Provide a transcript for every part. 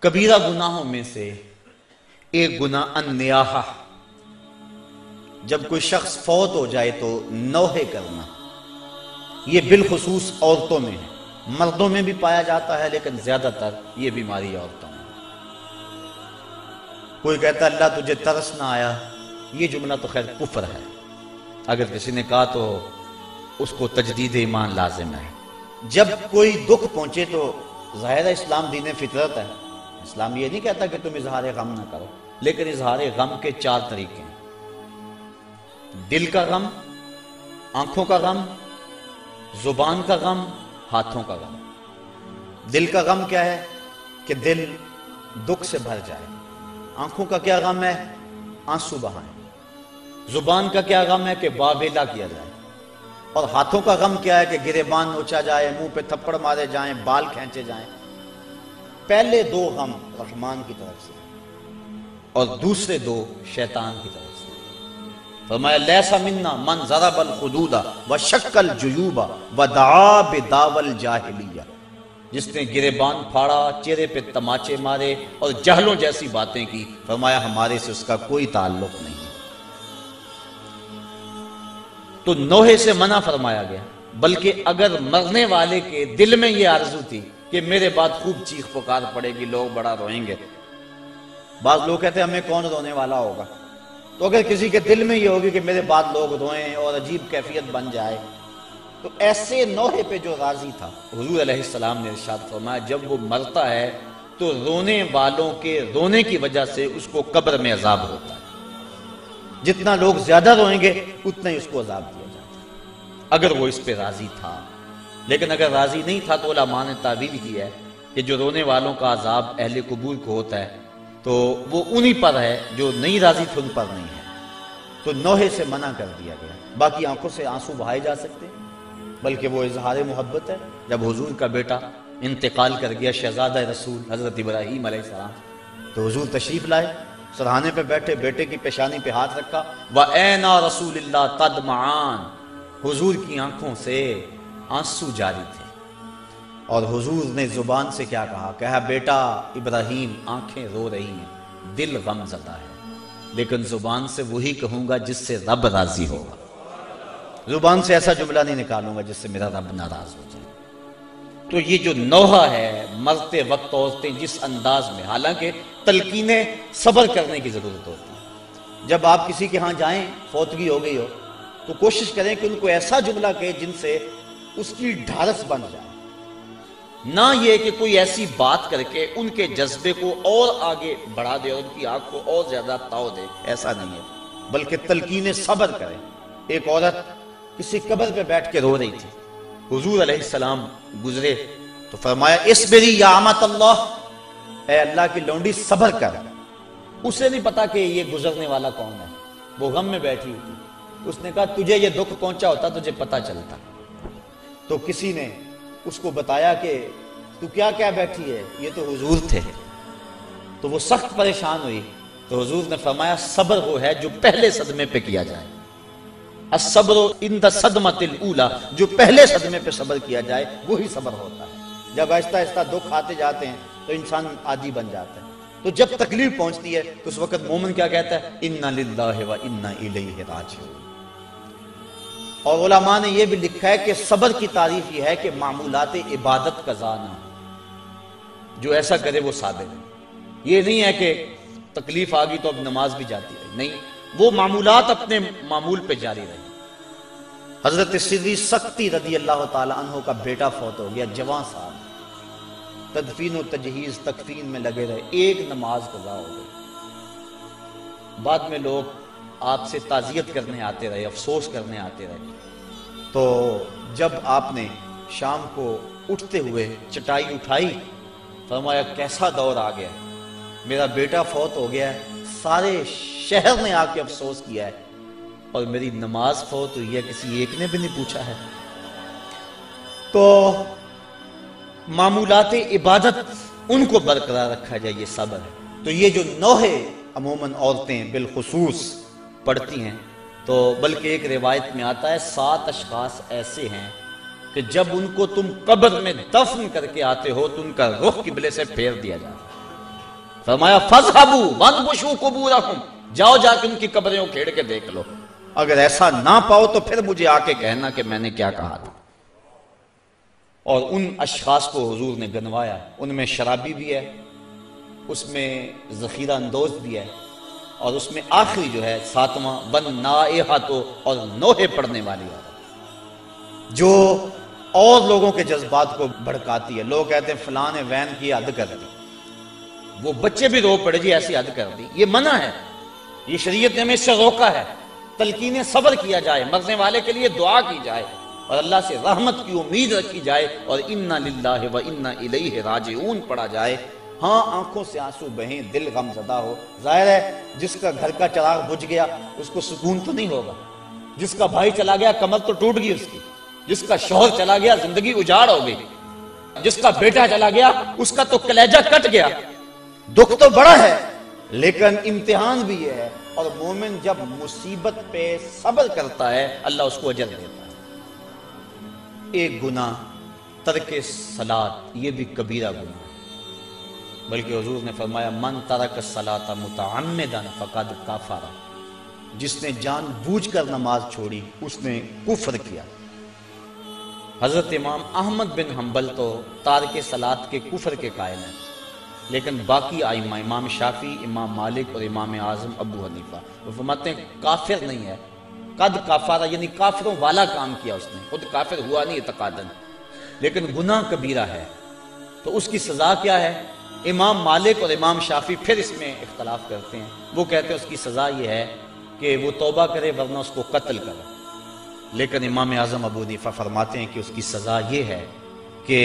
کبیرہ گناہوں میں سے ایک گناہ النیاحہ، جب کوئی شخص فوت ہو جائے تو نوحے کرنا، یہ بالخصوص عورتوں میں ہے، مردوں میں بھی پایا جاتا ہے لیکن زیادہ تر یہ بیماری عورتوں میں۔ کوئی کہتا ہے اللہ تجھے ترس نہ آیا، یہ جملہ تو خیر کفر ہے، اگر کسی نے کہا تو اس کو تجدید ایمان لازم ہے۔ جب کوئی دکھ پہنچے تو ظاہر ہے اسلام دین فطرت ہے، اسلام یہ نہیں کہتا کہ تم اظہار غم نہ کرو، لیکن اظہار غم کے 4 طریقے ہیں: دل کا غم، آنکھوں کا غم، زبان کا غم، ہاتھوں کا غم۔ دل کا غم کیا ہے کہ دل دکھ سے بھر جائے۔ آنکھوں کا کیا غم ہے؟ آنسو بہائیں۔ زبان کا کیا غم ہے کہ واویلا کیا جائے۔ اور ہاتھوں کا غم کیا ہے کہ گریبان نوچا جائے، منہ پہ تھپڑ مارے جائیں، بال کھینچے جائیں۔ پہلے 2 غم رحمان کی طرف سے اور دوسرے 2 شیطان کی طرف سے۔ فرمایا لیسا منا من ضرب الخدود وشق الجیوب ودعا بدعوی الجاہلیہ، جس نے گریبان پھاڑا، چہرے پہ تماچے مارے اور جہلوں جیسی باتیں کی، فرمایا ہمارے سے اس کا کوئی تعلق نہیں۔ تو نوحے سے منع فرمایا گیا، بلکہ اگر مرنے والے کے دل میں یہ آرزو تھی کہ میرے بعد خوب چیخ پکار پڑے گی، لوگ بڑا روئیں گے، بعض لوگ کہتے ہیں ہمیں کون رونے والا ہوگا، تو اگر کسی کے دل میں یہ ہوگی کہ میرے بعد لوگ روئیں اور عجیب کیفیت بن جائے، تو ایسے نوحے پہ جو راضی تھا، حضور علیہ السلام نے ارشاد فرمایا جب وہ مرتا ہے تو رونے والوں کے رونے کی وجہ سے اس کو قبر میں عذاب ہوتا ہے، جتنا لوگ زیادہ روئیں گے اتنا ہی اس کو عذاب دیا جاتا ہے، اگر وہ اس پہ راضی تھا۔ لیکن اگر راضی نہیں تھا تو علماء نے تعویل کی ہے کہ جو رونے والوں کا عذاب اہل قبور کو ہوتا ہے تو وہ انہی پر ہے، جو نہیں راضی تھے ان پر نہیں ہے، تو نوحے سے منع کر دیا گیا۔ باقی آنکھوں سے آنسو بہائے جا سکتے ہیں، بلکہ وہ اظہار محبت ہے۔ جب حضور کا بیٹا انتقال کر گیا، شہزادہ رسول حضرت ابراہیم علیہ السلام، تو حضور تشریف لائے، سرہانے پہ بیٹھے، بیٹے کی پیشانی پہ ہاتھ رکھا، وَأَيْنَا رَسُولِ اللَّهِ تَدْمَعَانِ، حضور کی آنکھوں سے آنسو جاری تھے، اور حضور نے زبان سے کیا کہا بیٹا ابراہیم آنکھیں رو رہی ہیں، دل غم زدہ ہے، لیکن زبان سے وہی کہوں گا جس سے رب راضی ہوگا، زبان سے ایسا جملہ نہیں نکالوں گا جس سے میرا رب ناراض ہو جائے۔ تو یہ جو نوحہ ہے، مرتے وقت عورتیں جس انداز میں، حالانکہ تلقین صبر کرنے کی ضرورت ہوتی ہے۔ جب آپ کسی کے ہاں جائیں، فوتگی ہو گئی ہو، تو کوشش کریں کہ ان کو ایسا جملہ کہے جن سے اس کی ڈھارس بن جائے، نہ یہ کہ کوئی ایسی بات کر کے ان کے جذبے کو اور آگے بڑھا دے اور ان کی آنکھ کو اور زیادہ تاؤ دے، ایسا نہیں ہے، بلکہ تلقین صبر کریں۔ ایک عورت کسی قبر پہ بیٹھ کے رو رہی تھی، حضور علیہ السلام گزرے تو فرمایا اصبری یا امت اللہ، اے اللہ کی لونڈی صبر کر۔ اسے نہیں پتا کہ یہ گزرنے والا کون ہے، وہ غم میں بیٹھی ہوئی تھی۔ اس نے کہا تجھے یہ دکھ پہنچا ہوتا تجھے پتا چلتا۔ تو کسی نے اس کو بتایا کہ تو کیا کیا بیٹھی ہے، یہ تو حضور تھے۔ تو وہ سخت پریشان ہوئی، تو حضور نے فرمایا صبر وہ ہے جو پہلے صدمے پہ کیا جائے، الصبر عند الصدمۃ الاولی، جو پہلے صدمے پہ صبر کیا جائے وہی صبر ہوتا ہے۔ جب آہستہ آہستہ دکھ آتے جاتے ہیں تو انسان عادی بن جاتا ہے، تو جب تکلیف پہنچتی ہے تو اس وقت مومن کیا کہتا ہے، انا للہ و انا الیہ راجعون۔ اور علماء نے یہ بھی لکھا ہے کہ صبر کی تعریف یہ ہے کہ معمولات عبادت کا زانہ، جو ایسا کرے وہ صابر ہے۔ یہ نہیں ہے کہ تکلیف آ گئی تو اب نماز بھی جاتی ہے، نہیں، وہ معمولات اپنے معمول پہ جاری رہے۔ حضرت سری سکتی رضی اللہ تعالی عنہ کا بیٹا فوت ہو گیا، جوان صاحب، تدفین و تجہیز تکفین میں لگے رہے، ایک نماز قضا ہو گئی۔ بعد میں لوگ آپ سے تعزیت کرنے آتے رہے، افسوس کرنے آتے رہے، تو جب آپ نے شام کو اٹھتے ہوئے چٹائی اٹھائی، فرمایا کیسا دور آ گیا، میرا بیٹا فوت ہو گیا ہے، سارے شہر نے آ کے افسوس کیا ہے، اور میری نماز فوت ہوئی ہے، کسی ایک نے بھی نہیں پوچھا ہے۔ تو معمولات عبادت ان کو برقرار رکھا جائے، یہ صبر ہے۔ تو یہ جو نوحے عموماً عورتیں بالخصوص پڑھتی ہیں، تو بلکہ ایک روایت میں آتا ہے 7 اشخاص ایسے ہیں کہ جب ان کو تم قبر میں دفن کر کے آتے ہو تو ان کا رخ قبلے سے پھیر دیا جاتا ہے۔ فرمایا فَاذْهَبُوا وَانْبُشُوا قُبُورَهُمْ، جاؤ جا کے ان کی قبریں اکھیڑ کے دیکھ لو، اگر ایسا نہ پاؤ تو پھر مجھے آ کے کہنا کہ میں نے کیا کہا تھا۔ اور ان اشخاص کو حضور نے گنوایا، ان میں شرابی بھی ہے، اس میں ذخیرہ اندوز بھی ہے، اور اس میں آخری جو ہے 7واں وَالنَّائِحَةُ، اور نوحے پڑھنے والی عورت جو اور لوگوں کے جذبات کو بھڑکاتی ہے۔ لوگ کہتے ہیں فلاں نے وین کی حد کر دی، وہ بچے بھی رو پڑے جی ایسی حد کر دی، یہ منع ہے، یہ شریعت نے ہمیں اس سے روکا ہے۔ تلقین صبر کیا جائے، مرنے والے کے لیے دعا کی جائے، اور اللہ سے رحمت کی امید رکھی جائے، اور اِنَّا لِلَّهِ وَإِنَّا إِلَيْهِ راجعون پڑھا جائے۔ ہاں آنکھوں سے آنسو بہیں، دل غم زدہ ہو، ظاہر ہے جس کا گھر کا چراغ بجھ گیا اس کو سکون تو نہیں ہوگا، جس کا بھائی چلا گیا کمر تو ٹوٹ گئی اس کی، جس کا شوہر چلا گیا زندگی اجاڑ ہو گئی، جس کا بیٹا چلا گیا اس کا تو کلیجہ کٹ گیا، دکھ تو بڑا ہے لیکن امتحان بھی یہ ہے۔ اور مومن جب مصیبت پہ صبر کرتا ہے اللہ اس کو اجر دیتا ہے۔ ایک گناہ ترک صلاۃ، یہ بھی کبیرہ گناہ، بلکہ حضور نے فرمایا من ترک الصلاۃ متعمدا فقد کفر، جس نے جان بوجھ کر نماز چھوڑی اس نے کفر کیا۔ حضرت امام احمد بن حنبل تو تارک صلاۃ کے کفر کے قائل ہیں، لیکن باقی ائمہ امام شافعی، امام مالک اور امام اعظم ابو حنیفہ وہ فرماتے ہیں کافر نہیں ہے، قد کفر یعنی کافروں والا کام کیا اس نے، خود کافر ہوا نہیں اعتقاداً، لیکن گناہ کبیرہ ہے، تو اس کی سزا کیا ہے؟ امام مالک اور امام شافعی پھر اس میں اختلاف کرتے ہیں، وہ کہتے ہیں اس کی سزا یہ ہے کہ وہ توبہ کرے ورنہ اس کو قتل کرے، لیکن امام اعظم ابو حنیفہ فرماتے ہیں کہ اس کی سزا یہ ہے کہ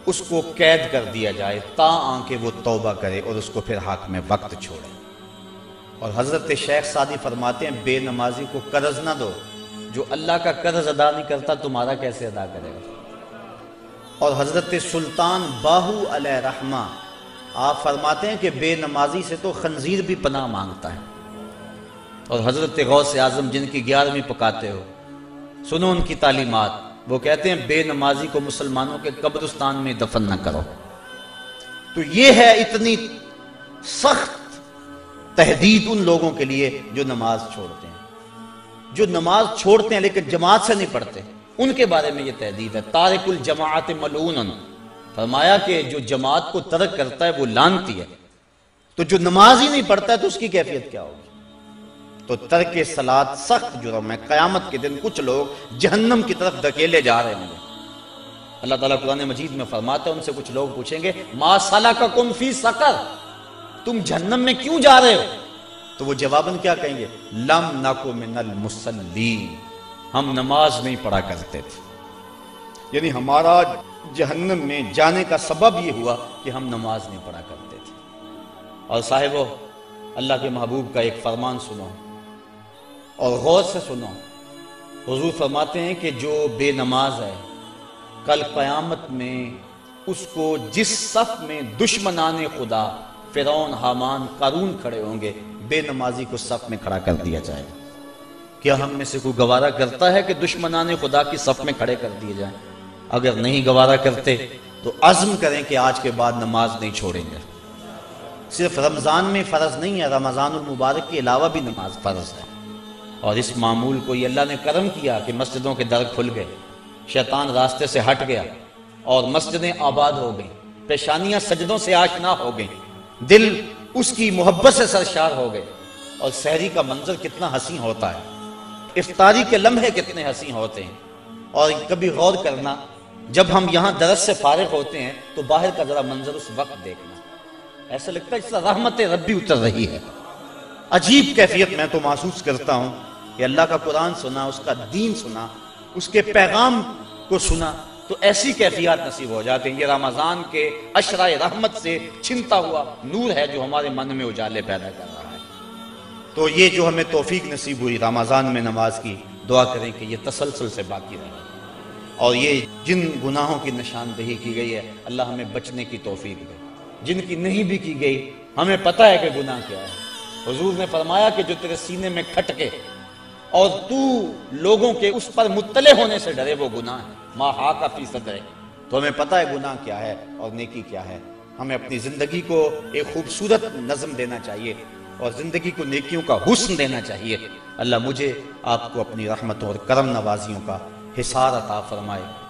اس کو قید کر دیا جائے تاں کہ وہ توبہ کرے اور اس کو پھر حاکم وقت چھوڑے۔ اور حضرت شیخ سعدی فرماتے ہیں بے نمازی کو قرض نہ دو، جو اللہ کا قرض ادا نہیں کرتا تمہارا کیسے ادا کرے گا۔ اور حضرت سلطان باہو علیہ رحمہ آپ فرماتے ہیں کہ بے نمازی سے تو خنزیر بھی پناہ مانگتا ہے۔ اور حضرت غوث اعظم جن کی 11ویں پکاتے ہو، سنو ان کی تعلیمات، وہ کہتے ہیں بے نمازی کو مسلمانوں کے قبرستان میں دفن نہ کرو۔ تو یہ ہے اتنی سخت تہدید ان لوگوں کے لیے جو نماز چھوڑتے ہیں، جو نماز چھوڑتے ہیں لیکن جماعت سے نہیں پڑھتے، ان کے بارے میں یہ تہدید ہے۔ تارک الجماعت ملعون، فرمایا کہ جو جماعت کو ترک کرتا ہے وہ لعنتی ہے، تو جو نماز ہی نہیں پڑھتا ہے تو اس کی کیفیت کیا ہوگی؟ تو ترک صلاۃ سخت جرم ہے، قیامت کے دن کچھ لوگ جہنم کی طرف دھکیلے جا رہے ہوں گے۔ اللہ تعالیٰ قرآن مجید میں فرماتا ہے ان سے کچھ لوگ پوچھیں گے ما سلککم فی سقر، تم جہنم میں کیوں جا رہے ہو؟ تو وہ جواباً کیا کہیں گے؟ لم نک من المصلین، ہم نماز نہیں پڑھا کرتے تھے، یعنی ہمارا جہنم میں جانے کا سبب یہ ہوا کہ ہم نماز نہیں پڑھا کرتے تھے۔ اور صاحبو اللہ کے محبوب کا ایک فرمان سنو اور غور سے سنو، حضور فرماتے ہیں کہ جو بے نماز ہے کل قیامت میں اس کو جس صف میں دشمنان خدا فرعون، حامان، قارون کھڑے ہوں گے، بے نمازی کو صف میں کھڑا کر دیا جائے گا۔ کیا ہم میں سے کوئی گوارا کرتا ہے کہ دشمنان خدا کی صف میں کھڑے کر دیے جائیں؟ اگر نہیں گوارا کرتے تو عزم کریں کہ آج کے بعد نماز نہیں چھوڑیں گے۔ صرف رمضان میں فرض نہیں ہے، رمضان المبارک کے علاوہ بھی نماز فرض ہے۔ اور اس معمول کو یہ اللہ نے کرم کیا کہ مسجدوں کے در کھل گئے، شیطان راستے سے ہٹ گیا اور مسجدیں آباد ہو گئیں، پیشانیاں سجدوں سے آشنا ہو گئیں، دل اس کی محبت سے سرشار ہو گئے۔ اور سحری کا منظر کتنا حسین ہوتا ہے، افطاری کے لمحے کتنے حسین ہوتے ہیں۔ اور کبھی غور کرنا، جب ہم یہاں درس سے فارغ ہوتے ہیں تو باہر کا ذرا منظر اس وقت دیکھنا، ایسا لگتا ہے اس طرح رحمت ربی اتر رہی ہے۔ عجیب کیفیت میں تو محسوس کرتا ہوں کہ اللہ کا قرآن سنا، اس کا دین سنا، اس کے پیغام کو سنا تو ایسی کیفیات نصیب ہو جاتے ہیں۔ یہ رمضان کے عشرہ رحمت سے چھنتا ہوا نور ہے جو ہمارے من میں اجالے پیدا کر رہا ہے۔ تو یہ جو ہمیں توفیق نصیب ہوئی رمضان میں نماز کی، دعا کریں کہ یہ تسلسل سے باقی رہے، اور یہ جن گناہوں کی نشاندہی کی گئی ہے اللہ ہمیں بچنے کی توفیق دے، جن کی نہیں بھی کی گئی ہمیں پتہ ہے کہ گناہ کیا ہے۔ حضور نے فرمایا کہ جو تیرے سینے میں کھٹکے اور تو لوگوں کے اس پر مطلع ہونے سے ڈرے وہ گناہ ہے، ما حاک فی صدرک، تو ہمیں پتہ ہے گناہ کیا ہے اور نیکی کیا ہے۔ ہمیں اپنی زندگی کو ایک خوبصورت نظم دینا چاہیے اور زندگی کو نیکیوں کا حسن دینا چاہیے۔ اللہ مجھے آپ کو اپنی رحمتوں اور کرم نوازیوں کا حصار عطا فرمائے۔